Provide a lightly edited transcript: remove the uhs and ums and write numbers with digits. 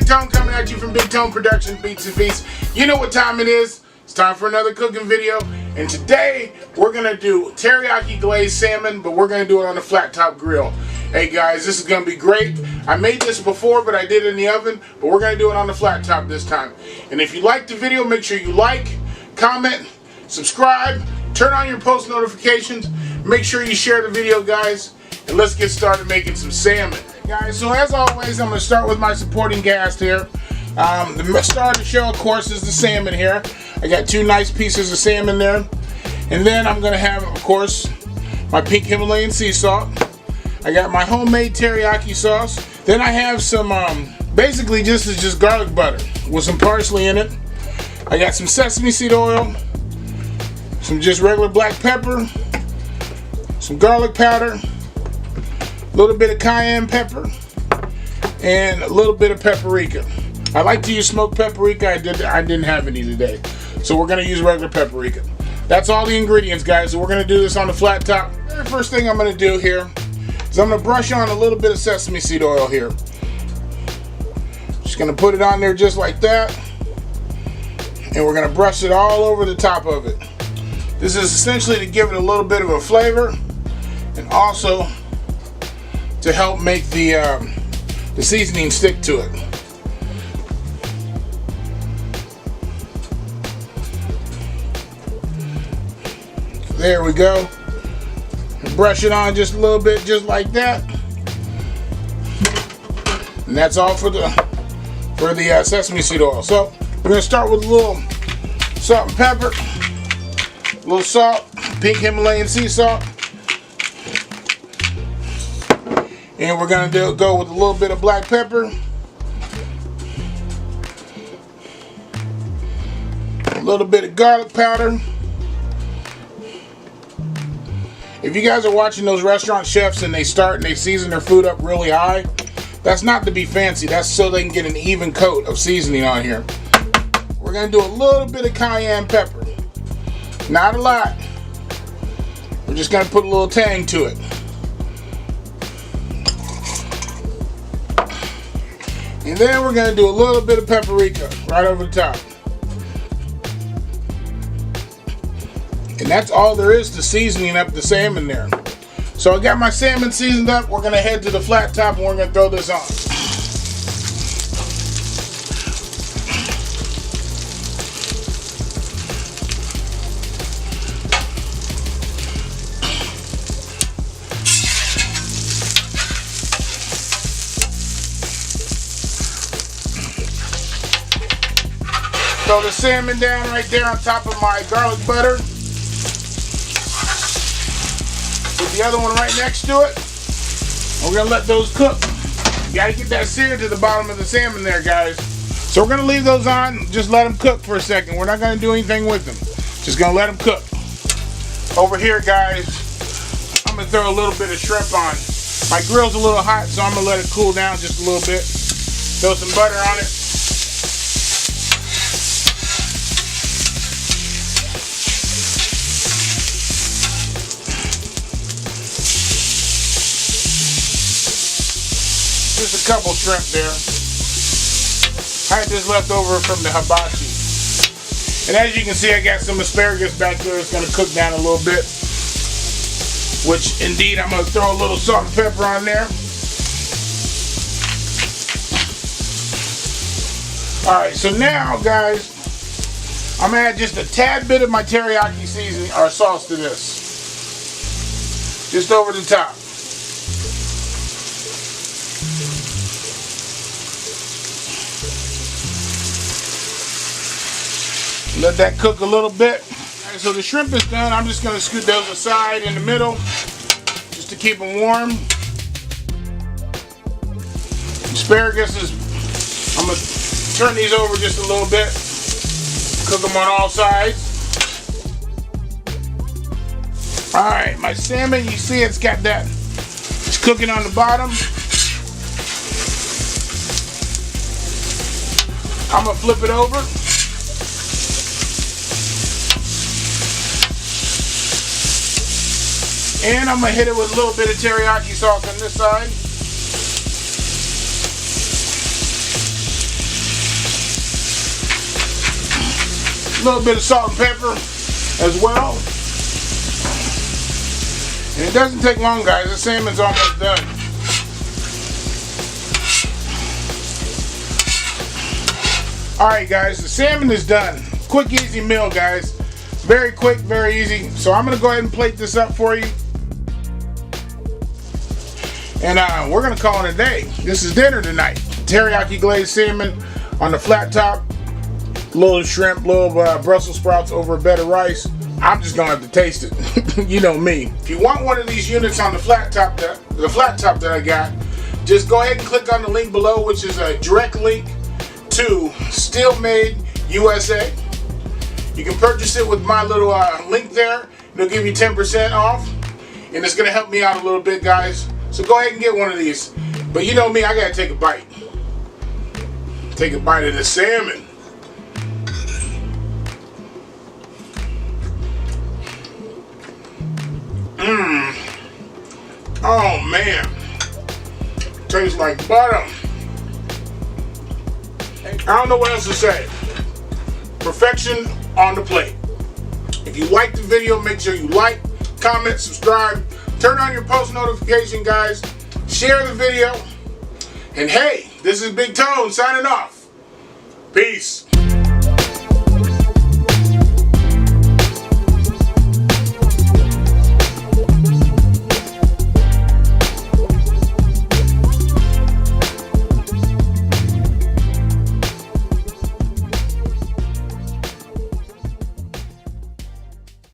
Bigtone coming at you from Bigtone Production Beats and Beats. You know what time it is. It's time for another cooking video. And today we're going to do teriyaki glazed salmon, but we're going to do it on a flat top grill. Hey guys, this is going to be great. I made this before, but I did it in the oven, but we're going to do it on the flat top this time. And if you liked the video, make sure you like, comment, subscribe, turn on your post notifications, make sure you share the video, guys, and let's get started making some salmon. Guys, so as always, I'm going to start with my supporting cast here. The star of the show, of course, is the salmon here. I got two nice pieces of salmon there. And then I'm going to have, of course, my pink Himalayan sea salt. I got my homemade teriyaki sauce. Then I have some, basically just garlic butter with some parsley in it. I got some sesame seed oil, some just regular black pepper, some garlic powder, a little bit of cayenne pepper, and a little bit of paprika. I like to use smoked paprika. I didn't have any today, so we're going to use regular paprika. That's all the ingredients, guys. So we're going to do this on the flat top. The very first thing I'm going to do here is I'm going to brush on a little bit of sesame seed oil here. Just going to put it on there just like that, and we're going to brush it all over the top of it. This is essentially to give it a little bit of a flavor, and also to help make the seasoning stick to it. There we go. Brush it on just a little bit, just like that. And that's all for the sesame seed oil. So we're gonna start with a little salt and pepper, a little salt, pink Himalayan sea salt. And we're going to go with a little bit of black pepper, a little bit of garlic powder. If you guys are watching those restaurant chefs and they season their food up really high, that's not to be fancy. That's so they can get an even coat of seasoning on here. We're going to do a little bit of cayenne pepper. Not a lot. We're just going to put a little tang to it. And then we're going to do a little bit of paprika right over the top. And that's all there is to seasoning up the salmon there. So I got my salmon seasoned up. We're going to head to the flat top and we're going to throw this on. Throw the salmon down right there on top of my garlic butter. Put the other one right next to it. We're gonna let those cook. You gotta get that sear to the bottom of the salmon there, guys. So we're gonna leave those on, just let them cook for a second. We're not gonna do anything with them. Just gonna let them cook. Over here, guys, I'm gonna throw a little bit of shrimp on. My grill's a little hot, so I'm gonna let it cool down just a little bit. Throw some butter on it. Just a couple shrimp there. I had this left over from the hibachi. And as you can see, I got some asparagus back there. It's going to cook down a little bit. Which, indeed, I'm going to throw a little salt and pepper on there. Alright, so now, guys, I'm going to add just a tad bit of my teriyaki seasoning or sauce to this. Just over the top. Let that cook a little bit. Alright, so the shrimp is done. I'm just going to scoot those aside in the middle just to keep them warm. Asparagus is, I'm going to turn these over just a little bit. Cook them on all sides. Alright, my salmon, you see it's got that. It's cooking on the bottom. I'm going to flip it over. And I'm going to hit it with a little bit of teriyaki sauce on this side. A little bit of salt and pepper as well. And it doesn't take long, guys. The salmon's almost done. Alright guys, the salmon is done. Quick, easy meal, guys. Very quick, very easy. So I'm going to go ahead and plate this up for you. And we're going to call it a day. This is dinner tonight. Teriyaki glazed salmon on the flat top. Little shrimp, little Brussels sprouts over a bed of rice. I'm just going to have to taste it. You know me. If you want one of these units on the flat top that I got, just go ahead and click on the link below, which is a direct link to Steelmade USA. You can purchase it with my little link there. It'll give you 10% off, and it's going to help me out a little bit, guys. So go ahead and get one of these. But you know me, I got to take a bite. Take a bite of the salmon. Oh man, tastes like butter. I don't know what else to say. Perfection on the plate. If you like the video, make sure you like, comment, subscribe, turn on your post notification, guys. Share the video. And hey, this is Bigtone signing off. Peace.